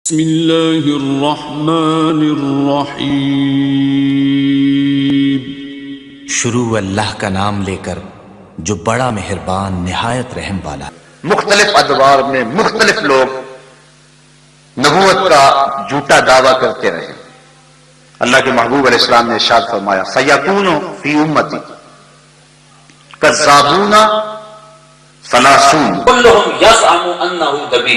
بسم اللہ الرحمن الرحیم۔ شروع اللہ کا نام لے کر جو بڑا مہربان نہایت رحم والا۔ مختلف ادوار میں مختلف لوگ نبوت کا جھوٹا دعویٰ کرتے رہے۔ اللہ کے محبوب علیہ السلام نے ارشاد فرمایا سیکون فی امتی کذابون ثلاثون كلهم يزعم انه نبی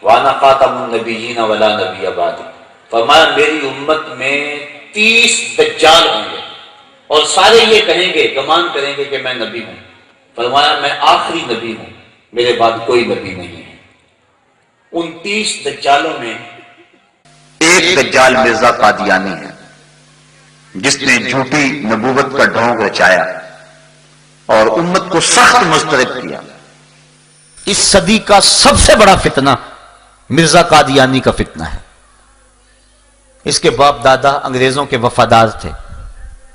وانا خاتم النبیین ولا نبی بعدی۔ فرمایا میری امت میں 30 دجال ہوں گے اور سارے یہ کہیں گے، گمان کریں گے کہ میں نبی ہوں۔ فرمایا میں آخری نبی ہوں، میرے بعد کوئی نبی نہیں ہے۔ ان 30 دجالوں میں ایک دجال مرزا قادیانی ہے جس نے جھوٹی نبوت کا ڈھونگ رچایا اور امت کو سخت مضطرب کیا۔ اس صدی کا سب سے بڑا فتنہ مرزا قادیانی کا فتنہ ہے۔ اس کے باپ دادا انگریزوں کے وفادار تھے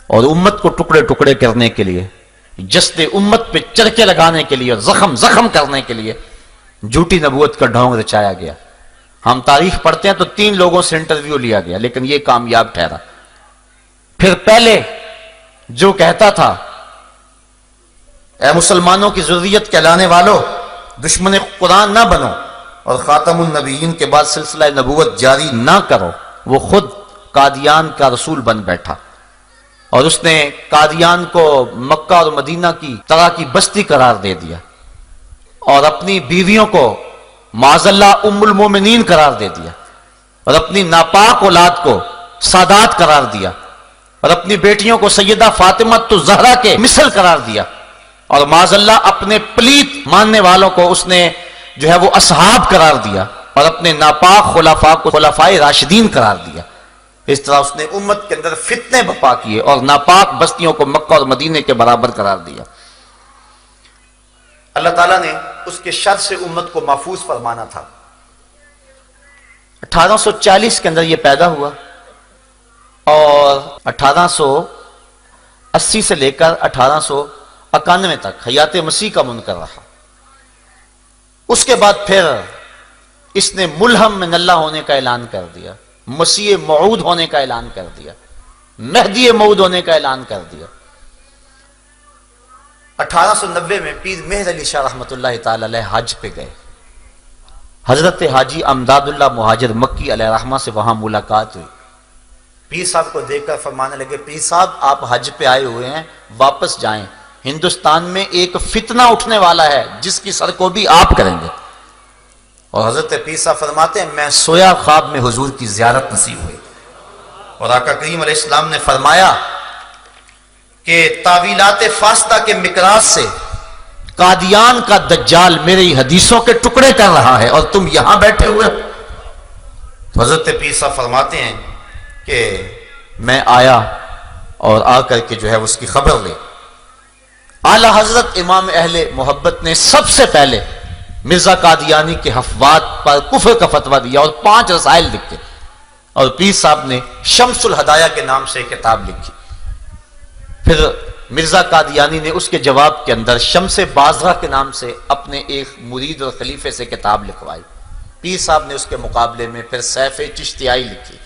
اور امت کو ٹکڑے ٹکڑے کرنے کے لیے، جسد امت پہ چرکے لگانے کے لیے اور زخم کرنے کے لیے جھوٹی نبوت کا ڈھونگ رچایا گیا۔ ہم تاریخ پڑھتے ہیں تو 3 لوگوں سے انٹرویو لیا گیا لیکن یہ کامیاب ٹھہرا۔ پھر پہلے جو کہتا تھا اے مسلمانوں کی ضروریت کہلانے والوں، دشمن قرآن نہ بنو اور خاتم النبیین کے بعد سلسلہ نبوت جاری نہ کرو، وہ خود قادیان کا رسول بن بیٹھا اور اس نے قادیان کو مکہ اور مدینہ کی طرح کی بستی قرار دے دیا اور اپنی بیویوں کو معاذ اللہ ام المومنین قرار دے دیا اور اپنی ناپاک اولاد کو سادات قرار دیا اور اپنی بیٹیوں کو سیدہ فاطمہ الزہرا کے مثل قرار دیا اور معاذ اللہ اپنے پلیت ماننے والوں کو اس نے جو ہے وہ اصحاب قرار دیا اور اپنے ناپاک خلفاء کو خلفائے راشدین قرار دیا۔ اس طرح اس نے امت کے اندر فتنے بپا کیے اور ناپاک بستیوں کو مکہ اور مدینے کے برابر قرار دیا۔ اللہ تعالیٰ نے اس کے شر سے امت کو محفوظ فرمانا تھا۔ 1840 کے اندر یہ پیدا ہوا اور 1880 سے لے کر 1891 تک حیات مسیح کا منکر رہا۔ اس کے بعد پھر اس نے ملہم من اللہ ہونے کا اعلان کر دیا، مسیح موعود ہونے کا اعلان کر دیا، مہدی موعود ہونے کا اعلان کر دیا۔ 1890 میں پیر مہر علی شاہ رحمۃ اللہ تعالی علیہ حج پہ گئے۔ حضرت حاجی امداد اللہ مہاجر مکی علیہ رحمہ سے وہاں ملاقات ہوئی۔ پیر صاحب کو دیکھ کر فرمانے لگے پیر صاحب آپ حج پہ آئے ہوئے ہیں، واپس جائیں، ہندوستان میں ایک فتنہ اٹھنے والا ہے جس کی سر کو بھی آپ کریں گے۔ اور حضرت پیر صاحب فرماتے ہیں میں سویا خواب میں حضور کی زیارت نصیب ہوئی اور آقا کریم علیہ السلام نے فرمایا کہ تعویلات فاسدہ کے مقراض سے قادیان کا دجال میری حدیثوں کے ٹکڑے کر رہا ہے اور تم یہاں بیٹھے ہوئے ہو۔ تو حضرت پیر صاحب فرماتے ہیں کہ میں آیا اور آ کر کے جو ہے اس کی خبر لے۔ اعلی حضرت امام اہل محبت نے سب سے پہلے مرزا قادیانی کے حفوات پر کفر کا فتویٰ دیا اور 5 رسائل لکھے اور پیر صاحب نے شمس الہدایہ کے نام سے کتاب لکھی۔ پھر مرزا قادیانی نے اس کے جواب کے اندر شمس بازرہ کے نام سے اپنے ایک مرید اور خلیفے سے کتاب لکھوائی۔ پیر صاحب نے اس کے مقابلے میں پھر سیف چشتیائی لکھی۔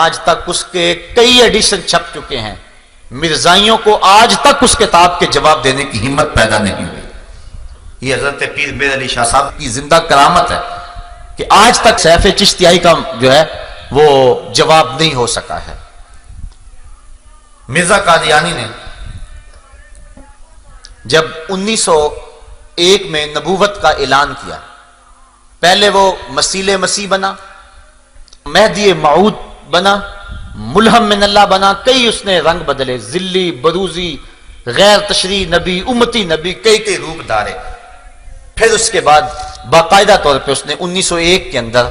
آج تک اس کے کئی ایڈیشن چھپ چکے ہیں، مرزائیوں کو آج تک اس کتاب کے جواب دینے کی ہمت پیدا نہیں ہوئی۔ یہ حضرت پیر مہر علی شاہ صاحب کی زندہ کرامت ہے کہ آج تک سیف چشتیائی کا جو ہے وہ جواب نہیں ہو سکا ہے۔ مرزا قادیانی نے جب 1901 میں نبوت کا اعلان کیا، پہلے وہ مسیح مسیح بنا، مہدی موعود بنا، ملہم من اللہ بنا، کئی اس نے رنگ بدلے، ذلی، بروزی، غیر تشریح نبی، امتی نبی، کئی روپ دارے۔ پھر اس کے بعد باقاعدہ طور پہ اس نے 1901 کے اندر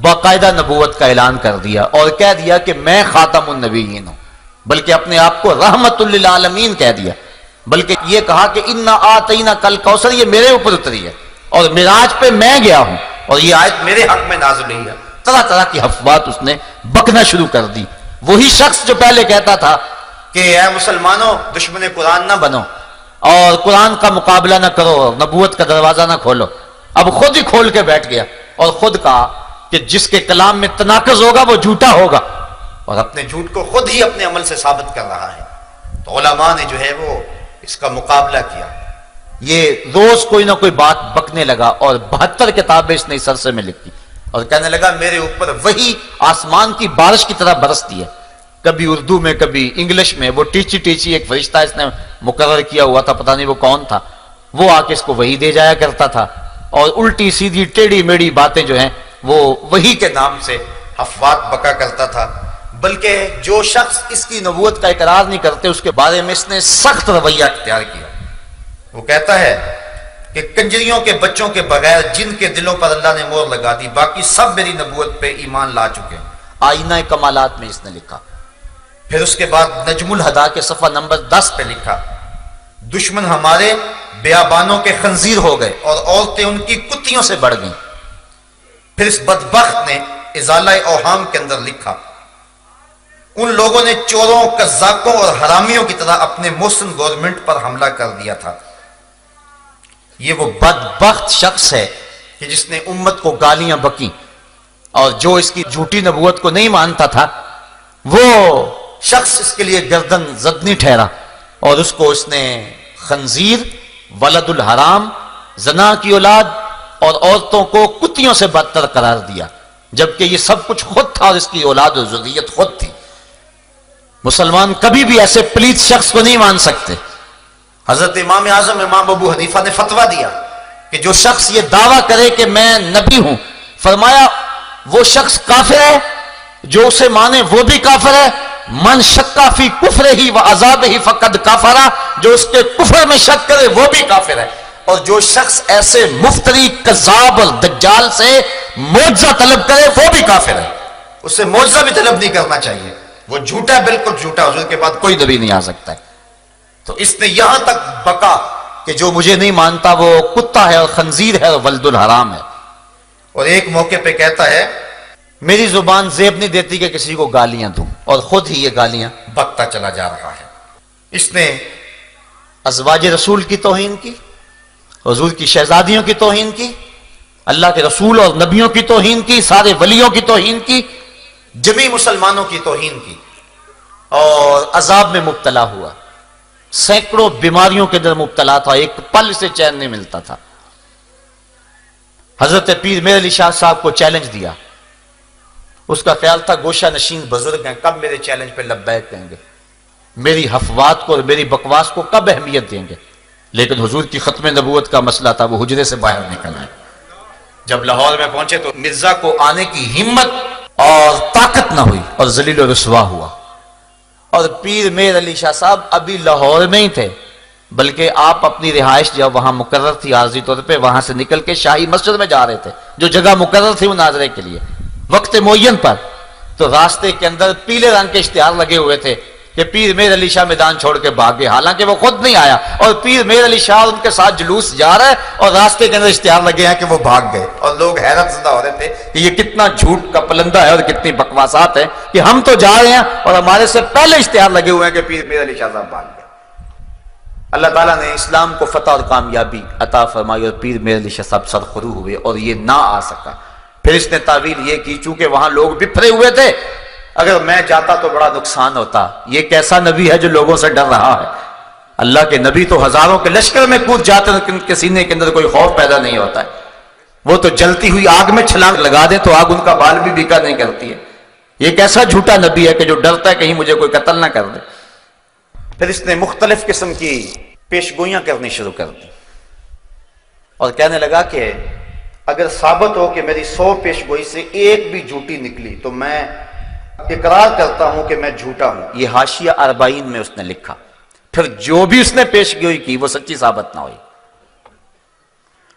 باقاعدہ نبوت کا اعلان کر دیا اور کہہ دیا کہ میں خاتم النبیین ہوں، بلکہ اپنے آپ کو رحمت للعالمین کہہ دیا، بلکہ یہ کہا کہ انا آتینا کل کوثر، یہ میرے اوپر اتری ہے اور معراج پہ میں گیا ہوں اور یہ آیت میرے حق میں نازل ہوئی ہے۔ طرح طرح کی حفوات اس نے بکنا شروع کر دی۔ وہی شخص جو پہلے کہتا تھا کہ اے مسلمانوں دشمن قرآن نہ بنو اور قرآن کا مقابلہ نہ کرو، نبوت کا دروازہ نہ کھولو، اب خود ہی کھول کے بیٹھ گیا اور خود کہا کہ جس کے کلام میں تناقض ہوگا وہ جھوٹا ہوگا، اور اپنے جھوٹ کو خود ہی اپنے عمل سے ثابت کر رہا ہے۔ تو علماء نے جو ہے وہ اس کا مقابلہ کیا، یہ روز کوئی نہ کوئی بات بکنے لگا، اور 72 کتابیں اس نے اس عرصے میں لکھی، اور کہنے لگا میرے اوپر وہی آسمان کی بارش کی طرح برستی ہے، کبھی اردو میں کبھی انگلش میں۔ وہ ٹیچی ٹیچی ایک فرشتہ اس نے مقرر کیا ہوا تھا، پتہ نہیں وہ کون تھا، وہ آ کے اس کو وہی دے جایا کرتا تھا، اور الٹی سیدھی ٹیڑھی میڑھی باتیں جو ہیں وہ وہی کے نام سے افوات بکا کرتا تھا۔ بلکہ جو شخص اس کی نبوت کا اقرار نہیں کرتے اس کے بارے میں اس نے سخت رویہ اختیار کیا۔ وہ کہتا ہے کہ کنجریوں کے بچوں کے بغیر جن کے دلوں پر اللہ نے مہر لگا دی، باقی سب میری نبوت پہ ایمان لا چکے ہیں۔ آئینہ کمالات میں اس نے لکھا۔ پھر اس کے بعد نجم الہدا کے صفحہ نمبر 10 پہ لکھا، دشمن ہمارے بیابانوں کے خنزیر ہو گئے اور عورتیں ان کی کتیوں سے بڑھ گئیں۔ پھر اس بدبخت نے ازالہ اوہام کے اندر لکھا، ان لوگوں نے چوروں، قزاقوں اور حرامیوں کی طرح اپنے محسن گورنمنٹ پر حملہ کر دیا تھا۔ یہ وہ بدبخت شخص ہے کہ جس نے امت کو گالیاں بکیں، اور جو اس کی جھوٹی نبوت کو نہیں مانتا تھا وہ شخص اس کے لیے گردن زدنی ٹھہرا، اور اس کو اس نے خنزیر، ولد الحرام، زنا کی اولاد اور عورتوں کو کتیوں سے بدتر قرار دیا، جبکہ یہ سب کچھ خود تھا اور اس کی اولاد و ذریت خود تھی۔ مسلمان کبھی بھی ایسے پلیت شخص کو نہیں مان سکتے۔ حضرت امام اعظم امام ابو حنیفہ نے فتویٰ دیا کہ جو شخص یہ دعویٰ کرے کہ میں نبی ہوں، فرمایا وہ شخص کافر ہے، جو اسے مانے وہ بھی کافر ہے، من شکا فی کفر ہی و عذاب ہی فقد کافرہ، جو اس کے کفر میں شک کرے وہ بھی کافر ہے، اور جو شخص ایسے مفتری، کذاب اور دجال سے معجزہ طلب کرے وہ بھی کافر ہے۔ اس سے معجزہ بھی طلب نہیں کرنا چاہیے، وہ جھوٹا، بالکل جھوٹا، حضور کے بعد کوئی نبی نہیں آ سکتا ہے۔ تو اس نے یہاں تک بکا کہ جو مجھے نہیں مانتا وہ کتا ہے اور خنزیر ہے اور ولد الحرام ہے۔ اور ایک موقع پہ کہتا ہے میری زبان زیب نہیں دیتی کہ کسی کو گالیاں دوں، اور خود ہی یہ گالیاں بکتا چلا جا رہا ہے۔ اس نے ازواج رسول کی توہین کی، حضور کی شہزادیوں کی توہین کی، اللہ کے رسول اور نبیوں کی توہین کی، سارے ولیوں کی توہین کی، جمی مسلمانوں کی توہین کی، اور عذاب میں مبتلا ہوا، سینکڑوں بیماریوں کے اندر مبتلا تھا، ایک پل سے چین نہیں ملتا تھا۔ حضرت پیر میر علی شاہ صاحب کو چیلنج دیا، اس کا خیال تھا گوشہ نشین بزرگ ہیں، کب میرے چیلنج پہ لبیک کہیں گے، میری حفوات کو اور میری بکواس کو کب اہمیت دیں گے؟ لیکن حضور کی ختم نبوت کا مسئلہ تھا، وہ حجرے سے باہر نکل آئے۔ جب لاہور میں پہنچے تو مرزا کو آنے کی ہمت اور طاقت نہ ہوئی اور ذلیل و رسوا ہوا، اور پیر میر علی شاہ صاحب ابھی لاہور میں ہی تھے، بلکہ آپ اپنی رہائش جب وہاں مقرر تھی عارضی طور پہ، وہاں سے نکل کے شاہی مسجد میں جا رہے تھے، جو جگہ مقرر تھی مناظرے کے لیے وقت معین پر، تو راستے کے اندر پیلے رنگ کے اشتہار لگے ہوئے تھے کہ پیر میر علی شاہ میدان چھوڑ کے بھاگ گئے، حالانکہ وہ خود نہیں آیا، اور پیر میر علی شاہ ان کے ساتھ جلوس جا رہا ہے اور راستے کے اندر اشتہار لگے ہیں کہ وہ بھاگ گئے، اور لوگ حیرت زدہ ہو رہے تھے کہ یہ کتنا جھوٹ کا پلندہ ہے اور کتنی بکواسات ہیں کہ ہم تو جا رہے ہیں اور ہمارے سے پہلے اشتہار لگے ہوئے ہیں کہ پیر میر علی شاہ صاحب بھاگ گئے۔ اللہ تعالیٰ نے اسلام کو فتح اور کامیابی عطا فرمائی، اور پیر میر علی شاہ صاحب سرخرو ہوئے اور یہ نہ آ سکا۔ پھر اس نے تعویل یہ کی چونکہ وہاں لوگ بپھرے ہوئے تھے، اگر میں جاتا تو بڑا نقصان ہوتا، یہ کیسا نبی ہے جو لوگوں سے ڈر رہا ہے؟ اللہ کے نبی تو ہزاروں کے لشکر میں کود جاتے ہیں، ان کے سینے کے اندر کوئی خوف پیدا نہیں ہوتا ہے، وہ تو جلتی ہوئی آگ میں چھلانگ لگا دیں تو آگ ان کا بال بھی بیکا نہیں کرتی ہے۔ یہ کیسا جھوٹا نبی ہے کہ جو ڈرتا ہے کہیں مجھے کوئی قتل نہ کر دے۔ پھر اس نے مختلف قسم کی پیشگوئیاں کرنی شروع کر دی، اور کہنے لگا کہ اگر ثابت ہو کہ میری 100 پیشگوئی سے ایک بھی جھوٹی نکلی تو میں اقرار کرتا ہوں کہ میں جھوٹا ہوں۔ یہ حاشیہ 40 میں اس نے لکھا۔ پھر جو بھی اس نے پیشگوئی کی وہ سچی ثابت نہ ہوئی۔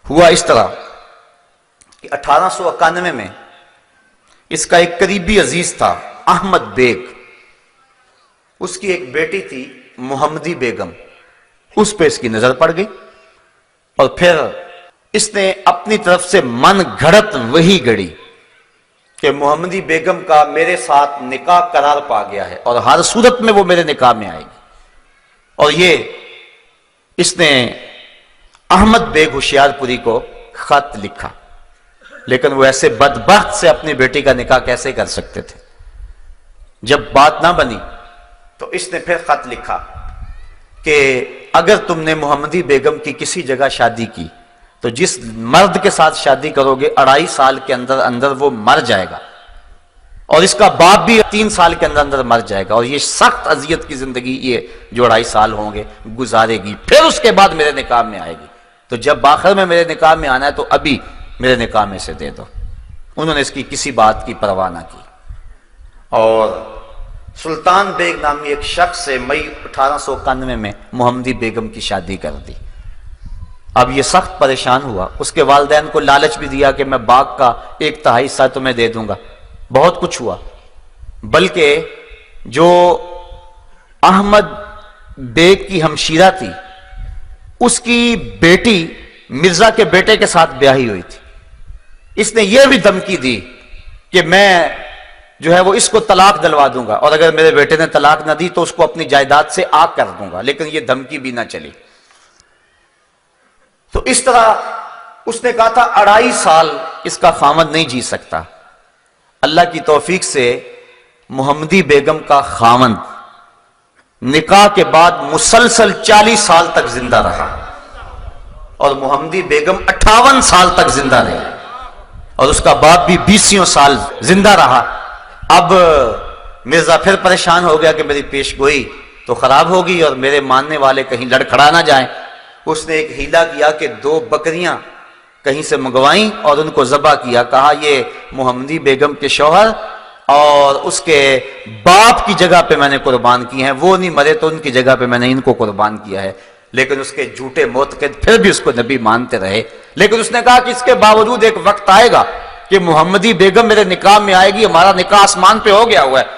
ہوا اس طرح کہ 1891 میں اس کا ایک قریبی عزیز تھا احمد بیگ، اس کی ایک بیٹی تھی محمدی بیگم، اس پہ اس کی نظر پڑ گئی، اور پھر اس نے اپنی طرف سے من گھڑت وہی گڑی کہ محمدی بیگم کا میرے ساتھ نکاح قرار پا گیا ہے اور ہر صورت میں وہ میرے نکاح میں آئے گی۔ اور یہ اس نے احمد بیگ ہوشیار پوری کو خط لکھا لیکن وہ ایسے بدبخت سے اپنی بیٹی کا نکاح کیسے کر سکتے تھے؟ جب بات نہ بنی تو اس نے پھر خط لکھا کہ اگر تم نے محمدی بیگم کی کسی جگہ شادی کی تو جس مرد کے ساتھ شادی کرو گے 2.5 سال کے اندر اندر وہ مر جائے گا، اور اس کا باپ بھی 3 سال کے اندر اندر مر جائے گا، اور یہ سخت اذیت کی زندگی یہ جو 2.5 سال ہوں گے گزارے گی، پھر اس کے بعد میرے نکاح میں آئے گی، تو جب آخر میں میرے نکاح میں آنا ہے تو ابھی میرے نکاح میں سے دے دو۔ انہوں نے اس کی کسی بات کی پرواہ نہ کی، اور سلطان بیگ نامی ایک شخص سے مئی 1891 میں محمدی بیگم کی شادی کر دی۔ اب یہ سخت پریشان ہوا، اس کے والدین کو لالچ بھی دیا کہ میں باغ کا 1/3 حصہ تمہیں دے دوں گا، بہت کچھ ہوا، بلکہ جو احمد بیگ کی ہمشیرہ تھی اس کی بیٹی مرزا کے بیٹے کے ساتھ بیاہی ہوئی تھی، اس نے یہ بھی دھمکی دی کہ میں جو ہے وہ اس کو طلاق دلوا دوں گا، اور اگر میرے بیٹے نے طلاق نہ دی تو اس کو اپنی جائیداد سے آگ کر دوں گا، لیکن یہ دھمکی بھی نہ چلی۔ تو اس طرح اس نے کہا تھا 2.5 سال اس کا خاوند نہیں جی سکتا۔ اللہ کی توفیق سے محمدی بیگم کا خاوند نکاح کے بعد مسلسل 40 سال تک زندہ رہا، اور محمدی بیگم 58 سال تک زندہ رہی، اور اس کا باپ بھی 20 سال زندہ رہا۔ اب مرزا پھر پریشان ہو گیا کہ میری پیش گوئی تو خراب ہوگی اور میرے ماننے والے کہیں لڑکھڑا نہ جائیں۔ اس نے ایک ہیلا کیا کہ 2 بکریاں کہیں سے منگوائیں اور ان کو ذبح کیا، کہا یہ محمدی بیگم کے شوہر اور اس کے باپ کی جگہ پہ میں نے قربان کی ہیں، وہ نہیں مرے تو ان کی جگہ پہ میں نے ان کو قربان کیا ہے۔ لیکن اس کے جھوٹے معتقد پھر بھی اس کو نبی مانتے رہے، لیکن اس نے کہا کہ اس کے باوجود ایک وقت آئے گا کہ محمدی بیگم میرے نکاح میں آئے گی، ہمارا نکاح آسمان پہ ہو گیا ہوا ہے۔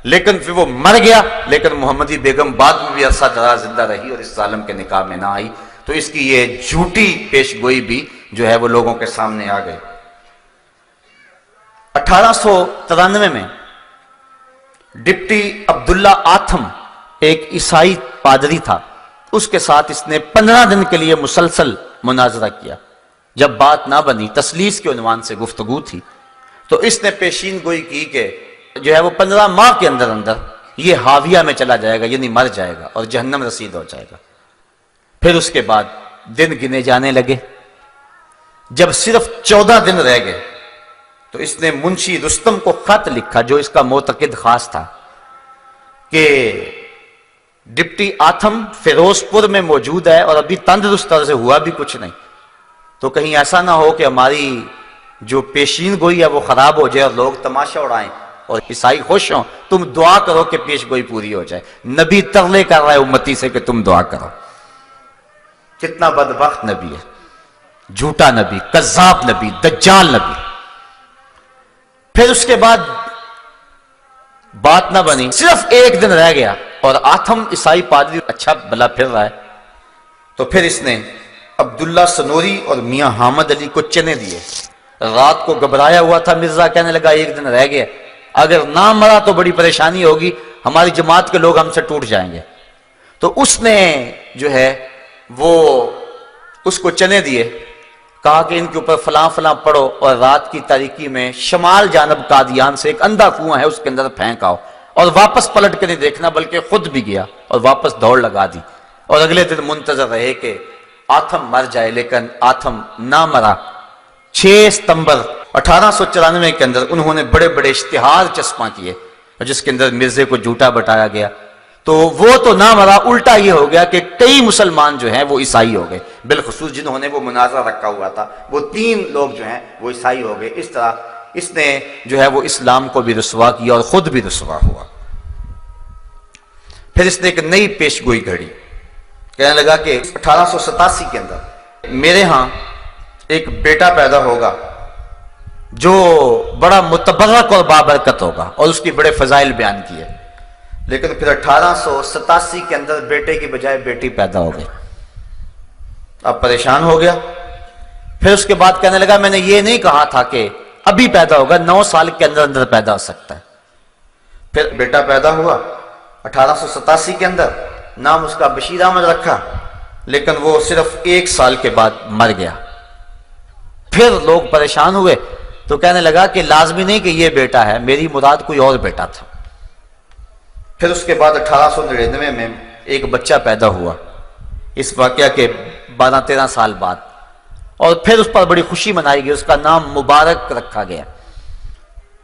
لیکن پھر وہ مر گیا، لیکن محمدی بیگم بعد میں بھی عرصہ دراز زندہ رہی اور اس ظالم کے نکاح میں نہ آئی۔ تو اس کی یہ جھوٹی پیش گوئی بھی جو ہے وہ لوگوں کے سامنے آ گئی۔ 1893 میں ڈپٹی عبداللہ آتھم ایک عیسائی پادری تھا، اس کے ساتھ اس نے 15 دن کے لیے مسلسل مناظرہ کیا۔ جب بات نہ بنی، تسلیس کے عنوان سے گفتگو تھی، تو اس نے پیشین گوئی کی کہ جو ہے وہ 15 ماہ کے اندر اندر یہ حاویہ میں چلا جائے گا، یعنی مر جائے گا اور جہنم رسید ہو جائے گا۔ پھر اس کے بعد دن گنے جانے لگے، جب صرف 14 دن رہ گئے تو اس نے منشی رستم کو خط لکھا جو اس کا معتقد خاص تھا کہ ڈپٹی آتھم فیروز پور میں موجود ہے اور ابھی تندرست طرح سے ہوا بھی کچھ نہیں، تو کہیں ایسا نہ ہو کہ ہماری جو پیشین گوئی ہے وہ خراب ہو جائے اور لوگ تماشا اڑائیں اور عیسائی خوش ہوں، تم دعا کرو کہ پیش گوئی پوری ہو جائے۔ نبی ترلے کر رہا ہے امتی سے کہ تم دعا کرو۔ کتنا بدبخت نبی ہے، جھوٹا نبی، کذاب نبی، دجال نبی۔ پھر اس کے بعد بات نہ بنی، صرف 1 دن رہ گیا اور آتھم عیسائی پادری اچھا بھلا پھر رہا ہے، تو پھر اس نے عبداللہ سنوری اور میاں حامد علی کو چنے دیے۔ رات کو گھبرایا ہوا تھا مرزا، کہنے لگا 1 دن رہ گیا، اگر نہ مرا تو بڑی پریشانی ہوگی، ہماری جماعت کے لوگ ہم سے ٹوٹ جائیں گے۔ تو اس نے جو ہے وہ اس کو چنے دیے، کہا کہ ان کے اوپر فلاں فلاں پڑھو اور رات کی تاریکی میں شمال جانب قادیان سے ایک اندھا کنواں ہے اس کے اندر پھینک آؤ، اور واپس پلٹ کے نہیں دیکھنا، بلکہ خود بھی گیا اور واپس دوڑ لگا دی، اور اگلے دن منتظر رہے کہ آتھم مر جائے، لیکن آتھم نہ مرا۔ 6 ستمبر 1894 کے اندر انہوں نے بڑے بڑے اشتہار چسپاں کیے جس کے اندر مرزے کو جھوٹا بتایا گیا، تو وہ تو نہ مرا، الٹا یہ ہو گیا کہ کئی مسلمان جو ہیں وہ عیسائی ہو گئے، بالخصوص جنہوں نے وہ مناظرہ رکھا ہوا تھا وہ 3 لوگ جو ہیں وہ عیسائی ہو گئے۔ اس طرح اس نے جو ہے وہ اسلام کو بھی رسوا کیا اور خود بھی رسوا ہوا۔ پھر اس نے ایک نئی پیش گوئی گھڑی، کہنے لگا کہ 1887 کے اندر میرے ہاں ایک بیٹا پیدا ہوگا جو بڑا متبرک اور بابرکت ہوگا، اور اس کی بڑے فضائل بیان کیے۔ لیکن پھر 1887 کے اندر بیٹے کی بجائے بیٹی پیدا ہو گئی، اب پریشان ہو گیا۔ پھر اس کے بعد کہنے لگا میں نے یہ نہیں کہا تھا کہ ابھی پیدا ہوگا، 9 سال کے اندر اندر پیدا ہو سکتا ہے۔ پھر بیٹا پیدا ہوا 1887 کے اندر، نام اس کا بشیر احمد رکھا، لیکن وہ صرف 1 سال کے بعد مر گیا۔ پھر لوگ پریشان ہوئے تو کہنے لگا کہ لازمی نہیں کہ یہ بیٹا ہے، میری مراد کوئی اور بیٹا تھا۔ پھر اس کے بعد 1899 میں ایک بچہ پیدا ہوا اس واقعہ کے 12-13 سال بعد، اور پھر اس پر بڑی خوشی منائی گئی، اس کا نام مبارک رکھا گیا،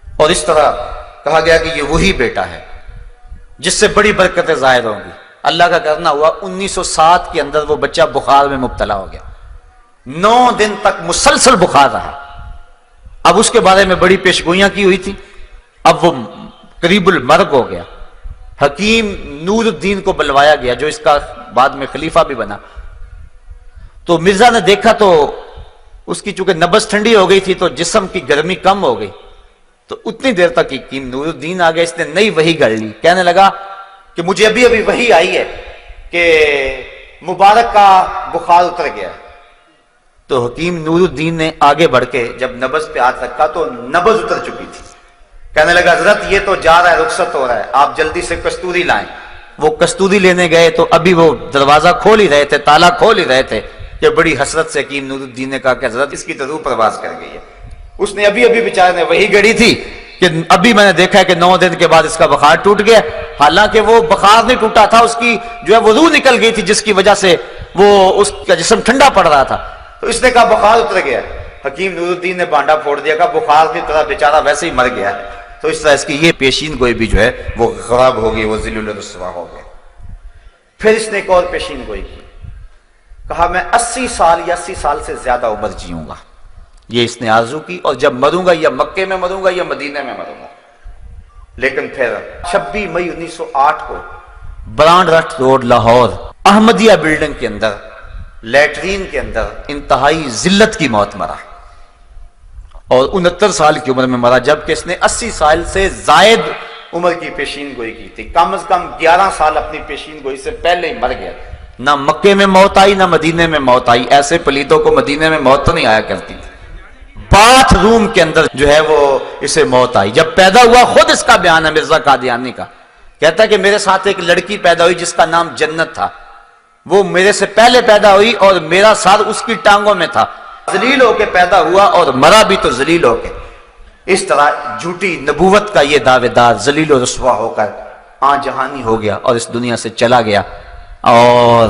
اور اس طرح کہا گیا کہ یہ وہی بیٹا ہے جس سے بڑی برکتیں ظاہر ہوں گی۔ اللہ کا کرنا ہوا 1907 کے اندر وہ بچہ بخار میں مبتلا ہو گیا، 9 دن تک مسلسل بخار رہا۔ اب اس کے بارے میں بڑی پیشگوئیاں کی ہوئی تھی، اب وہ قریب المرگ ہو گیا۔ حکیم نور الدین کو بلوایا گیا جو اس کا بعد میں خلیفہ بھی بنا، تو مرزا نے دیکھا تو اس کی چونکہ نبض ٹھنڈی ہو گئی تھی تو جسم کی گرمی کم ہو گئی، تو اتنی دیر تک حکیم نور الدین آ گیا، اس نے نئی وحی گڑھ لی، کہنے لگا کہ مجھے ابھی ابھی وحی آئی ہے کہ مبارک کا بخار اتر گیا۔ تو حکیم نور الدین نے آگے بڑھ کے جب نبض پہ ہاتھ رکھا تو نبض اتر چکی تھی، کہنے لگا حضرت یہ تو جا رہا ہے، رخصت ہو رہا ہے، آپ جلدی سے کستوری لائیں۔ وہ کستوری لینے گئے تو ابھی وہ دروازہ کھول ہی رہے تھے، تالا کھول ہی رہے تھے کہ بڑی حسرت سے حکیم نور الدین نے کہا کہ حضرت اس کی تو روح پرواز کر گئی ہے۔ اس نے ابھی ابھی بیچارے نے وہی گڑی تھی کہ ابھی میں نے دیکھا ہے کہ 9 دن کے بعد اس کا بخار ٹوٹ گیا، حالانکہ وہ بخار نہیں ٹوٹا تھا، اس کی جو ہے وہ روح نکل گئی تھی جس کی وجہ سے وہ اس کا جسم ٹھنڈا پڑ رہا تھا۔ تو اس نے کہا بخار اتر گیا۔ حکیم نور الدین نے بانڈا پھوڑ دیا، کہا بخار کی طرح بیچارہ ویسے ہی مر گیا۔ تو اس طرح اس کی یہ پیشین گوئی بھی جو ہے وہ خراب ہو گئی، وہ ذلیل رسوا ہو گیا۔ پھر اس نے ایک اور پیشین گوئی کی، کہا میں 80 سال یا 80 سال سے زیادہ عمر جیوں گا، یہ اس نے آرزو کی، اور جب مروں گا یا مکے میں مروں گا یا مدینے میں مروں گا۔ لیکن پھر 26 مئی 1908 کو برانڈ رٹ روڈ لاہور احمدیہ بلڈنگ کے اندر لیٹرین کے اندر انتہائی ذلت کی موت مرا، اور 69 سال کی عمر میں مرا، جبکہ اس نے 80 سال سے زائد عمر کی پیشین گوئی کی تھی۔ کم از کم 11 سال اپنی پیشین گوئی سے پہلے ہی مر گیا۔ نہ مکے میں موت آئی نہ مدینے میں موت آئی، ایسے پلیتوں کو مدینے میں موت تو نہیں آیا کرتی تھی۔ باتھ روم کے اندر جو ہے وہ اسے موت آئی۔ جب پیدا ہوا خود اس کا بیان ہے مرزا قادیانی کا، کہتا ہے کہ میرے ساتھ ایک لڑکی پیدا ہوئی جس کا نام جنت تھا، وہ میرے سے پہلے پیدا ہوئی اور میرا سر اس کی ٹانگوں میں تھا، ذلیل ہو کے پیدا ہوا اور مرا بھی تو ذلیل ہو کے۔ اس طرح جھوٹی نبوت کا یہ دعوے دار ذلیل و رسوا ہو کر جہانی ہو گیا اور اس دنیا سے چلا گیا، اور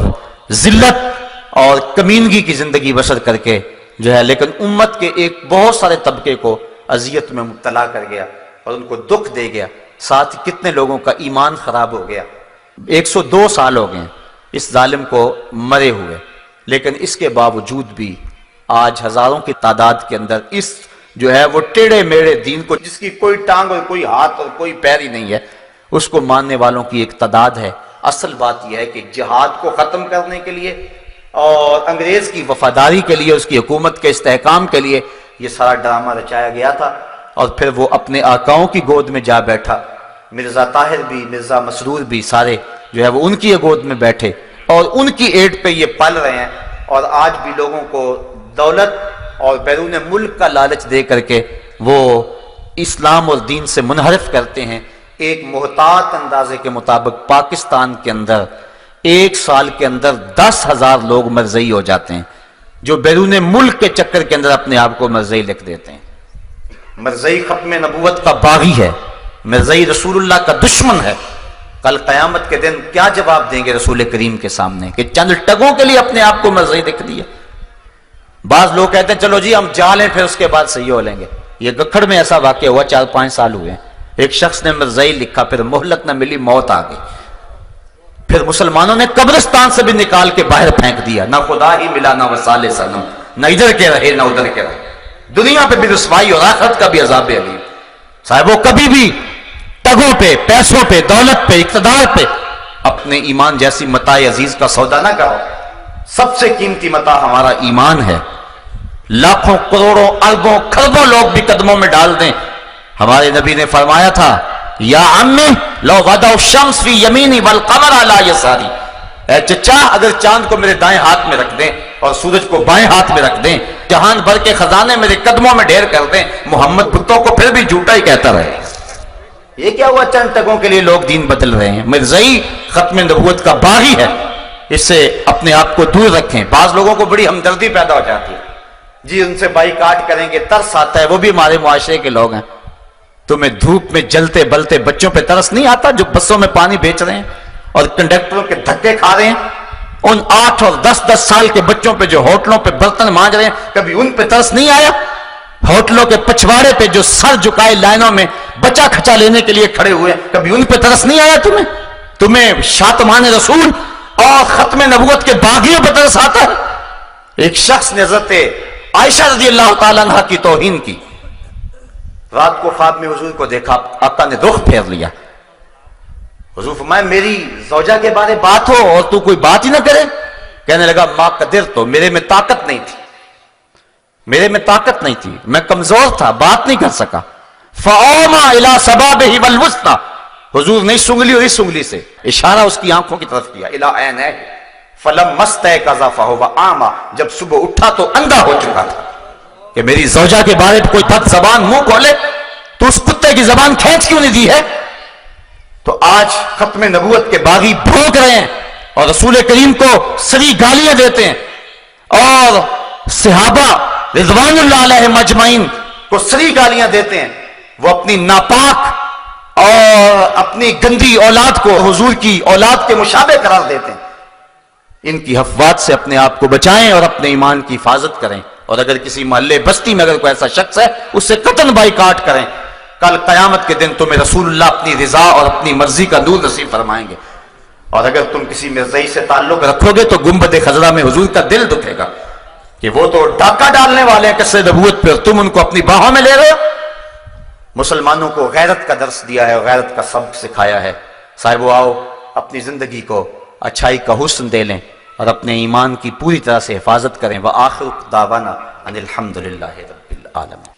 ذلت اور کمینگی کی زندگی بسر کر کے جو ہے، لیکن امت کے ایک بہت سارے طبقے کو اذیت میں مبتلا کر گیا اور ان کو دکھ دے گیا، ساتھ ہی کتنے لوگوں کا ایمان خراب ہو گیا۔ 102 سال ہو گئے اس ظالم کو مرے ہوئے، لیکن اس کے باوجود بھی آج ہزاروں کی تعداد کے اندر اس جو ہے وہ ٹیڑے میڑے دین کو، جس کی کوئی ٹانگ اور کوئی ہاتھ اور کوئی پیر ہی نہیں ہے، اس کو ماننے والوں کی ایک تعداد ہے۔ اصل بات یہ ہے کہ جہاد کو ختم کرنے کے لیے اور انگریز کی وفاداری کے لیے، اس کی حکومت کے استحکام کے لیے یہ سارا ڈرامہ رچایا گیا تھا، اور پھر وہ اپنے آقاؤں کی گود میں جا بیٹھا۔ مرزا طاہر بھی، مرزا مسرور بھی، سارے جو ہے وہ ان کی گود میں بیٹھے اور ان کی ایٹ پہ یہ پل رہے ہیں، اور آج بھی لوگوں کو دولت اور بیرون ملک کا لالچ دے کر کے وہ اسلام اور دین سے منحرف کرتے ہیں۔ ایک محتاط اندازے کے مطابق پاکستان کے اندر 1 سال کے اندر 10,000 لوگ مرزئی ہو جاتے ہیں، جو بیرون ملک کے چکر کے اندر اپنے آپ کو مرزئی لکھ دیتے ہیں۔ مرزئی ختم نبوت کا باغی ہے، مرزئی رسول اللہ کا دشمن ہے۔ کل قیامت کے دن کیا جواب دیں گے رسول کریم کے سامنے کہ چند ٹگوں کے لیے اپنے آپ کو مرزئی لکھ دیا۔ بعض لوگ کہتے ہیں چلو جی ہم جا لیں پھر اس کے بعد صحیح ہو لیں گے۔ یہ گکھڑ میں ایسا واقعہ ہوا، 4-5 سال ہوئے ہیں، ایک شخص نے مرزئی لکھا، پھر مہلت نہ ملی، موت آ گئی، پھر مسلمانوں نے قبرستان سے بھی نکال کے باہر پھینک دیا، نہ خدا ہی ملا نہ وصال صنم، نہ ادھر کے رہے نہ ادھر کے رہے۔ دنیا پہ بھی رسوائی اور آخرت کا بھی عذاب علیم۔ صاحب وہ کبھی بھی ٹگوں پہ، پیسوں پہ، دولت پہ، اقتدار پہ اپنے ایمان جیسی متاع عزیز کا سودا نہ کرو۔ سب سے قیمتی متاع ہمارا ایمان ہے۔ لاکھوں کروڑوں اربوں کھربوں لوگ بھی قدموں میں ڈال دیں، ہمارے نبی نے فرمایا تھا یا عمی لو وضع الشمس فی یمینی والقمر علی یساری، اے چچا اگر چاند کو میرے دائیں ہاتھ میں رکھ دیں اور سورج کو بائیں ہاتھ میں رکھ دیں، جہان بھر کے خزانے میرے قدموں میں ڈھیر کر دیں، محمد بتوں کو پھر بھی جھوٹا ہی کہتا رہے۔ یہ کیا ہوا چند ٹگوں کے لیے لوگ دین بدل رہے ہیں؟ مرزئی ختم نبوت کا باغی ہے، اس سے اپنے آپ کو دور رکھیں۔ بعض لوگوں کو بڑی ہمدردی پیدا ہو جاتی ہے، جی ان سے بائیکاٹ کریں گے، ترس آتا ہے، وہ بھی ہمارے معاشرے کے لوگ ہیں۔ تمہیں دھوپ میں جلتے بلتے بچوں پہ ترس نہیں آتا جو بسوں میں پانی بیچ رہے ہیں اور کنڈکٹروں کے دھکے کھا رہے ہیں؟ ان 8 اور 10 سال کے بچوں پہ جو ہوٹلوں پہ برتن مانج رہے ہیں، کبھی ان پہ ترس نہیں آیا؟ ہوٹلوں کے پچھواڑے پہ جو سر جھکائے لائنوں میں بچہ کھچا لینے کے لیے کھڑے ہوئے، کبھی ان پہ ترس نہیں آیا تمہیں؟ تمہیں شاتمان رسول اور ختم نبوت کے باغیوں پہ ترس آتا ہے؟ ایک شخص نے حضرت عائشہ رضی اللہ تعالیٰ عنہ کی توہین کی، رات کو خواب میں حضور کو دیکھا، آقا نے رخ پھیر لیا۔ حضور فرمائے میری زوجہ کے بارے بات ہو اور تو کوئی بات ہی نہ کرے؟ کہنے لگا ما قدر، تو میرے میں طاقت نہیں تھی، میرے میں طاقت نہیں تھی، میں کمزور تھا، بات نہیں کر سکا۔ فَأَوْمَا إِلَى سَبَابِهِ وَالْوُسْطَى، حضور نے اس انگلی اور اس انگلی سے اشارہ اس کی آنکھوں کی طرف کیا، إِلَىٰ عَيْنَيْهِ فَلَمَّا اسْتَيْقَظَ فَهُوَ أَعْمَىٰ، جب صبح اٹھا تو اندھا ہو چکا تھا۔ کہ میری زوجہ کے بارے میں کوئی بد زبان منہ کھولے تو اس کتے کی زبان کھینچ کیوں نہیں دی ہے؟ تو آج ختم نبوت کے باغی بھونک رہے ہیں اور رسول کریم کو سری گالیاں دیتے ہیں اور صحابہ رضوان اللہ علیہ مجمعین کو سری گالیاں دیتے ہیں۔ وہ اپنی ناپاک اور اپنی گندی اولاد کو حضور کی اولاد کے مشابہ قرار دیتے ہیں۔ ان کی افواہات سے اپنے آپ کو بچائیں اور اپنے ایمان کی حفاظت کریں، اور اگر کسی محلے بستی میں اگر کوئی ایسا شخص ہے اس سے قطعاً بائیکاٹ کریں۔ کل قیامت کے دن تمہیں رسول اللہ اپنی رضا اور اپنی مرضی کا نور نصیب فرمائیں گے، اور اگر تم کسی مرزائی سے تعلق رکھو گے تو گنبد خضرا میں حضور کا دل دکھے گا کہ وہ تو ڈاکہ ڈالنے والے ہیں قصے نبوت پہ، تم ان کو اپنی باہوں میں لے رہے ہو۔ مسلمانوں کو غیرت کا درس دیا ہے اور غیرت کا سبق سکھایا ہے۔ صاحبو آؤ اپنی زندگی کو اچھائی کا حسن دے لیں اور اپنے ایمان کی پوری طرح سے حفاظت کریں۔ وآخر دعوانا ان الحمد للہ رب العالمین۔